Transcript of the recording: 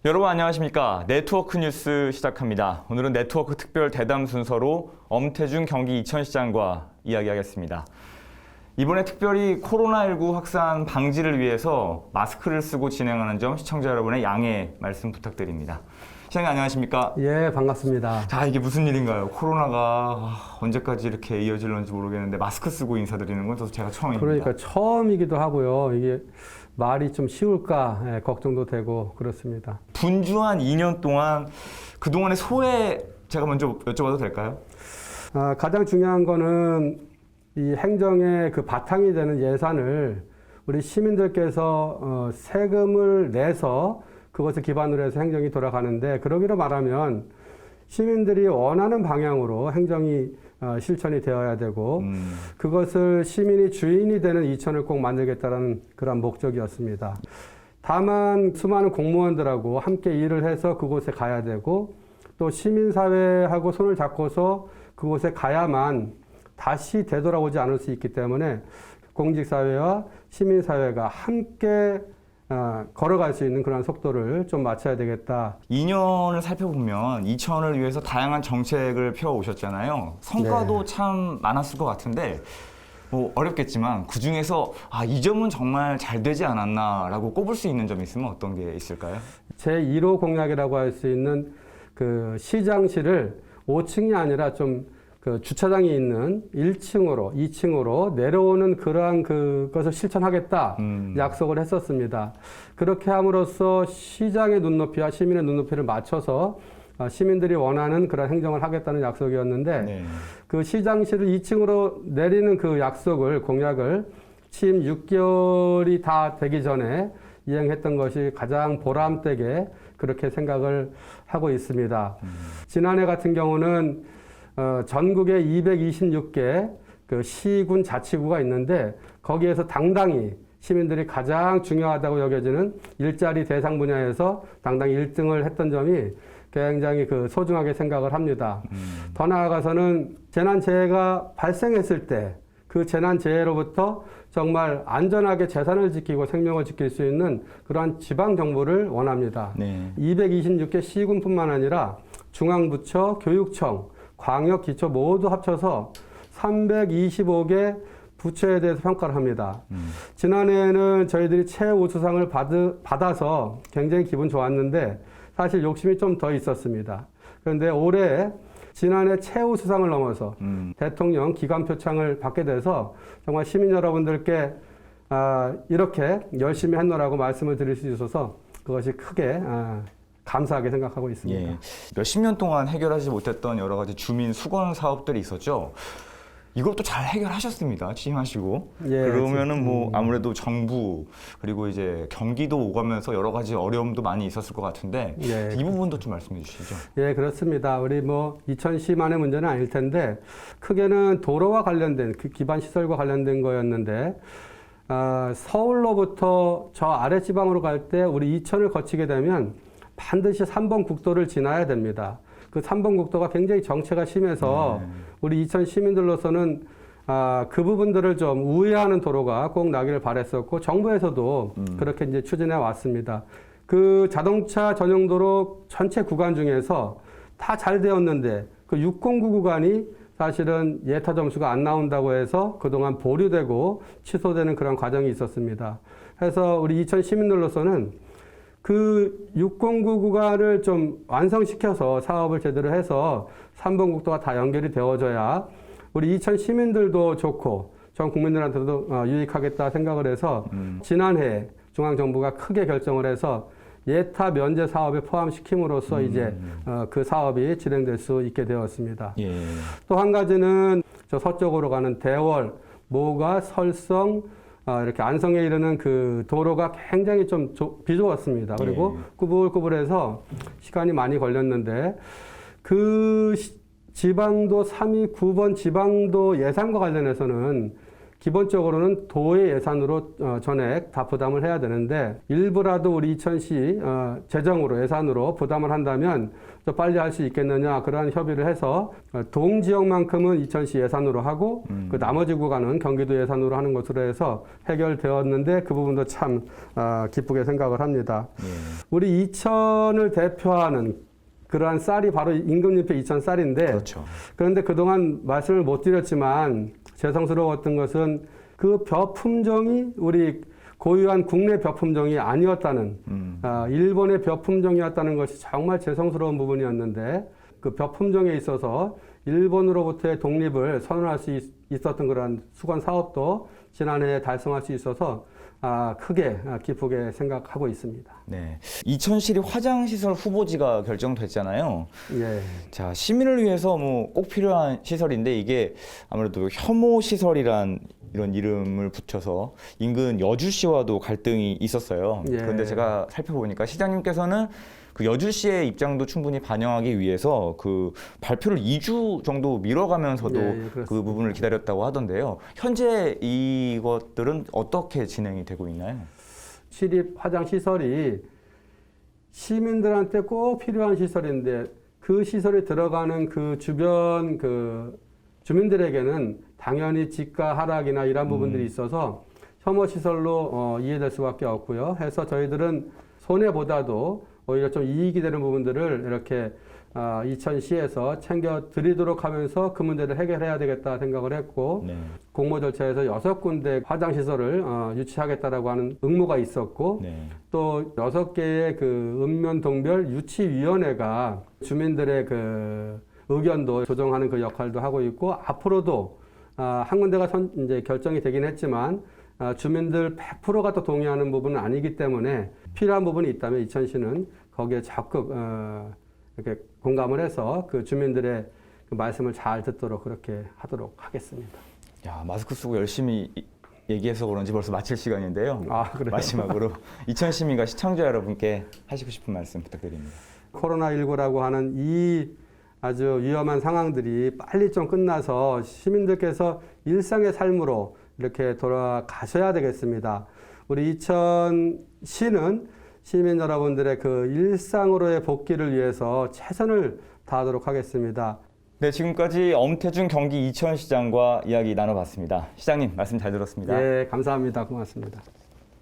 여러분 안녕하십니까? 네트워크 뉴스 시작합니다. 오늘은 네트워크 특별 대담 순서로 엄태중 경기 이천시장과 이야기하겠습니다. 이번에 특별히 코로나19 확산 방지를 위해서 마스크를 쓰고 진행하는 점 시청자 여러분의 양해 말씀 부탁드립니다. 시장님 안녕하십니까? 예, 반갑습니다. 자, 이게 무슨 일인가요? 코로나가 언제까지 이렇게 이어질런지 모르겠는데 마스크 쓰고 인사드리는 건 저도 제가 처음입니다. 그러니까 처음이기도 하고요. 이게 말이 좀 쉬울까 걱정도 되고 그렇습니다. 분주한 2년 동안 그동안의 소회 제가 먼저 여쭤봐도 될까요? 가장 중요한 거는 이 행정의 그 바탕이 되는 예산을 우리 시민들께서 세금을 내서 그것을 기반으로 해서 행정이 돌아가는데, 그러기로 말하면 시민들이 원하는 방향으로 행정이 실천이 되어야 되고 그것을 시민이 주인이 되는 이천을 꼭 만들겠다는 그런 목적이었습니다. 다만 수많은 공무원들하고 함께 일을 해서 그곳에 가야 되고 또 시민사회하고 손을 잡고서 그곳에 가야만 다시 되돌아오지 않을 수 있기 때문에 공직사회와 시민사회가 함께 걸어갈 수 있는 그런 속도를 좀 맞춰야 되겠다. 2년을 살펴보면 이천을 위해서 다양한 정책을 펴오셨잖아요. 성과도 네. 참 많았을 것 같은데 뭐 어렵겠지만 그중에서 이 점은 정말 잘 되지 않았나라고 꼽을 수 있는 점이 있으면 어떤 게 있을까요? 제1호 공약이라고 할 수 있는 그 시장실을 5층이 아니라 좀 그 주차장이 있는 1층으로, 2층으로 내려오는 그러한 그것을 실천하겠다 약속을 했었습니다. 그렇게 함으로써 시장의 눈높이와 시민의 눈높이를 맞춰서 시민들이 원하는 그런 행정을 하겠다는 약속이었는데 네. 그 시장실을 2층으로 내리는 그 약속을, 공약을 취임 6개월이 다 되기 전에 이행했던 것이 가장 보람되게 그렇게 생각을 하고 있습니다. 지난해 같은 경우는 전국에 226개 그 시군 자치구가 있는데 거기에서 당당히 시민들이 가장 중요하다고 여겨지는 일자리 대상 분야에서 당당히 1등을 했던 점이 굉장히 그 소중하게 생각을 합니다. 더 나아가서는 재난재해가 발생했을 때 그 재난재해로부터 정말 안전하게 재산을 지키고 생명을 지킬 수 있는 그러한 지방정부를 원합니다. 네. 226개 시군뿐만 아니라 중앙부처, 교육청, 광역, 기초 모두 합쳐서 325개 부처에 대해서 평가를 합니다. 지난해에는 저희들이 최우수상을 받아서 굉장히 기분 좋았는데 사실 욕심이 좀 더 있었습니다. 그런데 올해 지난해 최우수상을 넘어서 대통령 기관 표창을 받게 돼서 정말 시민 여러분들께 이렇게 열심히 했노라고 말씀을 드릴 수 있어서 그것이 크게 감사하게 생각하고 있습니다. 예. 몇십 년 동안 해결하지 못했던 여러 가지 주민 수건 사업들이 있었죠. 이것도 잘 해결하셨습니다. 취임하시고. 예, 그러면은 뭐 아무래도 정부 그리고 이제 경기도 오가면서 여러 가지 어려움도 많이 있었을 것 같은데 예. 이 부분도 좀 말씀해 주시죠. 예, 그렇습니다. 우리 뭐 이천시만의 문제는 아닐 텐데 크게는 도로와 관련된 그 기반 시설과 관련된 거였는데 서울로부터 저 아래 지방으로 갈 때 우리 이천을 거치게 되면 반드시 3번 국도를 지나야 됩니다. 그 3번 국도가 굉장히 정체가 심해서 우리 이천 시민들로서는 그 부분들을 좀 우회하는 도로가 꼭 나기를 바랬었고 정부에서도 그렇게 이제 추진해 왔습니다. 그 자동차 전용 도로 전체 구간 중에서 다 잘 되었는데 그 609 구간이 사실은 예타 점수가 안 나온다고 해서 그동안 보류되고 취소되는 그런 과정이 있었습니다. 그래서 우리 이천 시민들로서는 그 609 구간을 좀 완성시켜서 사업을 제대로 해서 3번 국도가 다 연결이 되어져야 우리 이천 시민들도 좋고 전 국민들한테도 유익하겠다 생각을 해서 지난해 중앙정부가 크게 결정을 해서 예타 면제 사업에 포함시킴으로써 이제 그 사업이 진행될 수 있게 되었습니다. 예. 또 한 가지는 저 서쪽으로 가는 대월, 모가, 설성, 이렇게 안성에 이르는 그 도로가 굉장히 좀 비좁았습니다. 그리고 꾸불꾸불해서 시간이 많이 걸렸는데 그 지방도 3위 9번 지방도 예산과 관련해서는 기본적으로는 도의 예산으로 전액 다 부담을 해야 되는데 일부라도 우리 이천시 재정으로 예산으로 부담을 한다면 좀 빨리 할 수 있겠느냐 그러한 협의를 해서 동지역만큼은 이천시 예산으로 하고 그 나머지 구간은 경기도 예산으로 하는 것으로 해서 해결되었는데 그 부분도 참 기쁘게 생각을 합니다. 우리 이천을 대표하는 그러한 쌀이 바로 임금님표 이천 쌀인데 그렇죠. 그런데 그동안 말씀을 못 드렸지만 죄송스러웠던 것은 그 벼 품종이 우리 고유한 국내 벼 품종이 아니었다는 일본의 벼 품종이었다는 것이 정말 죄송스러운 부분이었는데 그 벼 품종에 있어서 일본으로부터의 독립을 선언할 수 있었던 그런 수건 사업도 지난해 달성할 수 있어서 크게 기쁘게 생각하고 있습니다. 네, 이천시리 화장시설 후보지가 결정됐잖아요. 예. 자, 시민을 위해서 뭐 꼭 필요한 시설인데 이게 아무래도 혐오시설이란 이런 이름을 붙여서 인근 여주시와도 갈등이 있었어요. 예. 그런데 제가 살펴보니까 시장님께서는 그 여주시의 입장도 충분히 반영하기 위해서 그 발표를 2주 정도 미뤄가면서도 그 부분을 기다렸다고 하던데요. 현재 이것들은 어떻게 진행이 되고 있나요? 시립 화장 시설이 시민들한테 꼭 필요한 시설인데 그 시설에 들어가는 그 주변 그 주민들에게는 당연히 지가 하락이나 이런 부분들이 있어서 혐오 시설로 이해될 수밖에 없고요. 해서 저희들은 손해보다도 오히려 좀 이익이 되는 부분들을 이렇게 이천시에서 챙겨드리도록 하면서 그 문제를 해결해야 되겠다 생각을 했고 네. 공모 절차에서 6군데 화장시설을 유치하겠다라고 하는 응모가 있었고 네. 또 6개의 그 읍면동별 유치위원회가 주민들의 그 의견도 조정하는 그 역할도 하고 있고 앞으로도 한 군데가 이제 결정이 되긴 했지만 주민들 100%가 또 동의하는 부분은 아니기 때문에 필요한 부분이 있다면 이천시는 거기에 적극 이렇게 공감을 해서 그 주민들의 그 말씀을 잘 듣도록 그렇게 하도록 하겠습니다. 야, 마스크 쓰고 열심히 얘기해서 그런지 벌써 마칠 시간인데요. 그래요? 마지막으로 이천 시민과 시청자 여러분께 하시고 싶은 말씀 부탁드립니다. 코로나19라고 하는 이 아주 위험한 상황들이 빨리 좀 끝나서 시민들께서 일상의 삶으로 이렇게 돌아가셔야 되겠습니다. 우리 이천시는 시민 여러분들의 그 일상으로의 복귀를 위해서 최선을 다하도록 하겠습니다. 네, 지금까지 엄태준 경기 이천시장과 이야기 나눠봤습니다. 시장님, 말씀 잘 들었습니다. 예, 감사합니다. 고맙습니다.